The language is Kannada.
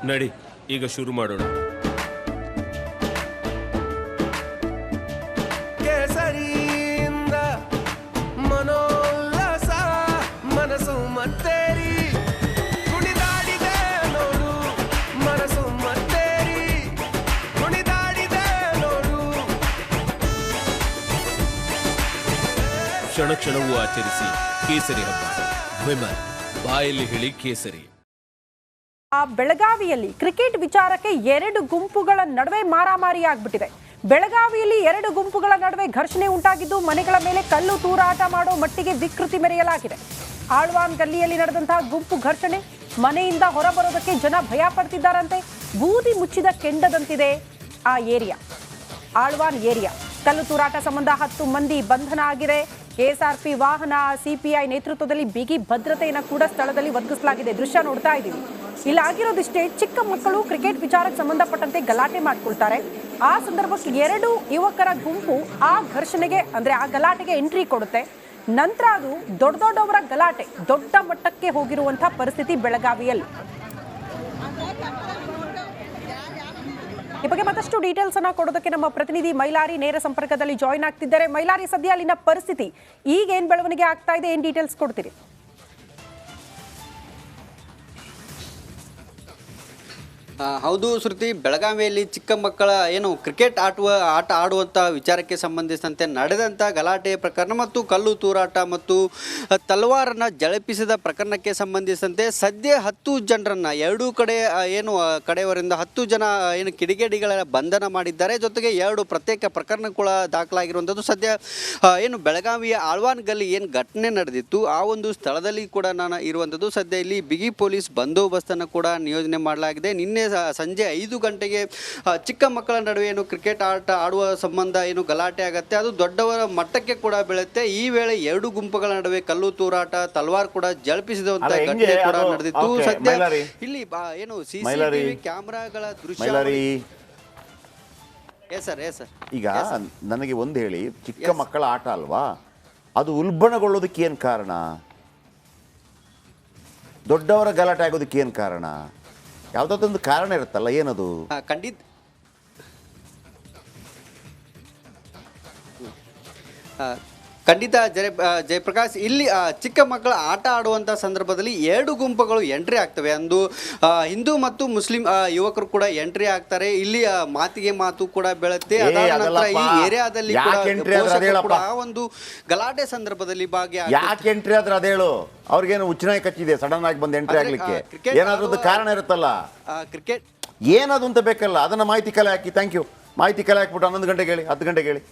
ನಡಿ ಈಗ ಶುರು ಮಾಡೋಣ. ಕೇಸರಿಯಿಂದ ಮನೋಲ್ಲಾಸ ಮನಸ್ಸು ಮತ್ತೇರಿ ಕುಣಿದಾಡಿದೆ ನೋಡು, ಮನಸ್ಸು ಮತ್ತೇರಿ ಕುಣಿದಾಡಿದೆ ನೋಡು. ಕ್ಷಣ ಕ್ಷಣವೂ ಆಚರಿಸಿ ಕೇಸರಿ ಹಬ್ಬ. ವಿಮಲ್ ಬಾಯಲ್ಲಿ ಹೇಳಿ ಕೇಸರಿ. ಬೆಳಗಾವಿಯಲ್ಲಿ ಕ್ರಿಕೆಟ್ ವಿಚಾರಕ್ಕೆ ಎರಡು ಗುಂಪುಗಳ ನಡುವೆ ಮಾರಾಮಾರಿ ಆಗ್ಬಿಟ್ಟಿದೆ. ಬೆಳಗಾವಿಯಲ್ಲಿ ಎರಡು ಗುಂಪುಗಳ ನಡುವೆ ಘರ್ಷಣೆ ಉಂಟಾಗಿದ್ದು ಮನೆಗಳ ಮೇಲೆ ಕಲ್ಲು ತೂರಾಟ ಮಾಡೋ ಮಟ್ಟಿಗೆ ವಿಕೃತಿ ಮೆರೆಯಲಾಗಿದೆ. ಆಳ್ವಾನ್ ಗಲ್ಲಿಯಲ್ಲಿ ನಡೆದಂತಹ ಗುಂಪು ಘರ್ಷಣೆ ಮನೆಯಿಂದ ಹೊರಬರೋದಕ್ಕೆ ಜನ ಭಯ ಪಡ್ತಿದ್ದಾರಂತೆ. ಬೂದಿ ಮುಚ್ಚಿದ ಕೆಂಡದಂತಿದೆ ಆ ಏರಿಯಾ, ಆಳ್ವಾನ್ ಏರಿಯಾ. ಕಲ್ಲು ತೂರಾಟ ಸಂಬಂಧ 10 ಮಂದಿ ಬಂಧನ ಆಗಿದೆ. ಕೆಎಸ್ಆರ್ಪಿ ವಾಹನ, ಸಿಪಿಐ ನೇತೃತ್ವದಲ್ಲಿ ಬಿಗಿ ಭದ್ರತೆಯನ್ನು ಕೂಡ ಸ್ಥಳದಲ್ಲಿ ಒದಗಿಸಲಾಗಿದೆ. ದೃಶ್ಯ ನೋಡ್ತಾ ಇದ್ದೀವಿ. ಇಲ್ಲಿ ಆಗಿರೋದಿಷ್ಟೇ, ಚಿಕ್ಕ ಮಕ್ಕಳು ಕ್ರಿಕೆಟ್ ವಿಚಾರಕ್ಕೆ ಸಂಬಂಧಪಟ್ಟಂತೆ ಗಲಾಟೆ ಮಾಡ್ಕೊಳ್ತಾರೆ. ಆ ಸಂದರ್ಭಕ್ಕೆ ಎರಡು ಯುವಕರ ಗುಂಪು ಆ ಘರ್ಷಣೆಗೆ ಅಂದ್ರೆ ಆ ಗಲಾಟೆಗೆ ಎಂಟ್ರಿ ಕೊಡುತ್ತೆ. ನಂತರ ಅದು ದೊಡ್ಡ ದೊಡ್ಡವರ ಗಲಾಟೆ ದೊಡ್ಡ ಮಟ್ಟಕ್ಕೆ ಹೋಗಿರುವಂತಹ ಪರಿಸ್ಥಿತಿ ಬೆಳಗಾವಿಯಲ್ಲಿ. ಈ ಬಗ್ಗೆ ಮತ್ತಷ್ಟು ಡೀಟೇಲ್ಸ್ ಅನ್ನ ಕೊಡೋದಕ್ಕೆ ನಮ್ಮ ಪ್ರತಿನಿಧಿ ಮೈಲಾರಿ ನೇರ ಸಂಪರ್ಕದಲ್ಲಿ ಜಾಯಿನ್ ಆಗ್ತಿದ್ದಾರೆ. ಮೈಲಾರಿ, ಸದ್ಯ ಅಲ್ಲಿನ ಪರಿಸ್ಥಿತಿ ಈಗ ಏನ್ ಬೆಳವಣಿಗೆ ಆಗ್ತಾ ಇದೆ, ಏನ್ ಡೀಟೇಲ್ಸ್ ಕೊಡ್ತೀರಿ? ಹೌದು ಶ್ರುತಿ, ಬೆಳಗಾವಿಯಲ್ಲಿ ಚಿಕ್ಕ ಮಕ್ಕಳ ಕ್ರಿಕೆಟ್ ಆಟ ಆಡುವಂಥ ವಿಚಾರಕ್ಕೆ ಸಂಬಂಧಿಸಿದಂತೆ ನಡೆದಂಥ ಗಲಾಟೆ ಪ್ರಕರಣ ಮತ್ತು ಕಲ್ಲು ತೂರಾಟ ಮತ್ತು ತಲವಾರನ್ನು ಜಳಪಿಸಿದ ಪ್ರಕರಣಕ್ಕೆ ಸಂಬಂಧಿಸಿದಂತೆ ಸದ್ಯ 10 ಜನರನ್ನು ಎರಡೂ ಕಡೆಯವರಿಂದ 10 ಜನ ಕಿಡಿಗೇಡಿಗಳ ಬಂಧನ ಮಾಡಿದ್ದಾರೆ. ಜೊತೆಗೆ 2 ಪ್ರತ್ಯೇಕ ಪ್ರಕರಣ ಕೂಡ ದಾಖಲಾಗಿರುವಂಥದ್ದು. ಸದ್ಯ ಬೆಳಗಾವಿಯ ಆಳ್ವಾನ್ ಗಲ್ಲಿ ಘಟನೆ ನಡೆದಿತ್ತು ಆ ಒಂದು ಸ್ಥಳದಲ್ಲಿ ಕೂಡ ನಾನು ಇರುವಂಥದ್ದು. ಸದ್ಯ ಇಲ್ಲಿ ಬಿಗಿ ಪೊಲೀಸ್ ಬಂದೋಬಸ್ತನ್ನು ಕೂಡ ನಿಯೋಜನೆ ಮಾಡಲಾಗಿದೆ. ನಿನ್ನೆ ಸಂಜೆ 5 ಗಂಟೆಗೆ ಚಿಕ್ಕ ಮಕ್ಕಳ ನಡುವೆ ಕ್ರಿಕೆಟ್ ಆಟ ಆಡುವ ಸಂಬಂಧ ಗಲಾಟೆ ಆಗುತ್ತೆ, ಅದು ದೊಡ್ಡವರ ಮಟ್ಟಕ್ಕೆ ಕೂಡ ಬೀಳುತ್ತೆ. ಈ ವೇಳೆ 2 ಗುಂಪುಗಳ ನಡುವೆ ಕಲ್ಲು ತೂರಾಟ, ತಲ್ವಾರ್ ಕೂಡ ಜಳಪಿಸಿದಂತ ಘಟನೆ ಕೂಡ ನಡೆದಿತ್ತು. ಸದ್ಯ ಇಲ್ಲಿ ಸಿಸಿಟಿವಿ ಕ್ಯಾಮೆರಾಗಳ ದೃಶ್ಯ. ಈಗ ನನಗೆ ಒಂದು ಹೇಳಿ, ಚಿಕ್ಕ ಮಕ್ಕಳ ಆಟ ಅಲ್ವಾ, ಅದು ಉಲ್ಬಣಗೊಳ್ಳೋದಕ್ಕೆ ಏನು ಕಾರಣ? ದೊಡ್ಡವರ ಗಲಾಟೆ ಆಗೋದಕ್ಕೆ ಏನು ಕಾರಣ? ಯಾವುದಾದೊಂದು ಕಾರಣ ಇರುತ್ತಲ್ಲ, ಏನದು? ಖಂಡಿತ ಜಯಪ್ರಕಾಶ್, ಇಲ್ಲಿ ಚಿಕ್ಕ ಮಕ್ಕಳ ಆಟ ಆಡುವಂಥ ಸಂದರ್ಭದಲ್ಲಿ 2 ಗುಂಪುಗಳು ಎಂಟ್ರಿ ಆಗ್ತವೆ. ಅಂದು ಹಿಂದೂ ಮತ್ತು ಮುಸ್ಲಿಂ ಯುವಕರು ಕೂಡ ಎಂಟ್ರಿ ಆಗ್ತಾರೆ. ಇಲ್ಲಿ ಮಾತಿಗೆ ಮಾತು ಕೂಡ ಬೆಳುತ್ತೆ. ಅದಾದ ನಂತರ ಈ ಏರಿಯಾದಲ್ಲಿ ಆ ಒಂದು ಗಲಾಟೆ ಸಂದರ್ಭದಲ್ಲಿ ಯಾಕೆ ಎಂಟ್ರಿ ಆದ್ರೆ ಅದೇಳು, ಅವ್ರಿಗೇನು ಉಚ್ಚನಾಯಿ ಕಚ್ಚಿದೆ ಸಡನ್ ಆಗಿ ಬಂದು ಎಂಟ್ರಿ ಆಗ್ಲಿಕ್ಕೆ? ಏನಾದ್ರೂ ಕಾರಣ ಇರುತ್ತಲ್ಲ, ಕ್ರಿಕೆಟ್ ಏನದು ಅಂತ ಬೇಕಲ್ಲ, ಅದನ್ನ ಮಾಹಿತಿ ಕಲೆ ಹಾಕಿ. Thank you. ಮಾಹಿತಿ ಕಲೆ ಹಾಕ್ಬಿಟ್ಟು 11 ಗಂಟೆಗೆ ಹೇಳಿ, 10 ಗಂಟೆಗೆ ಹೇಳಿ.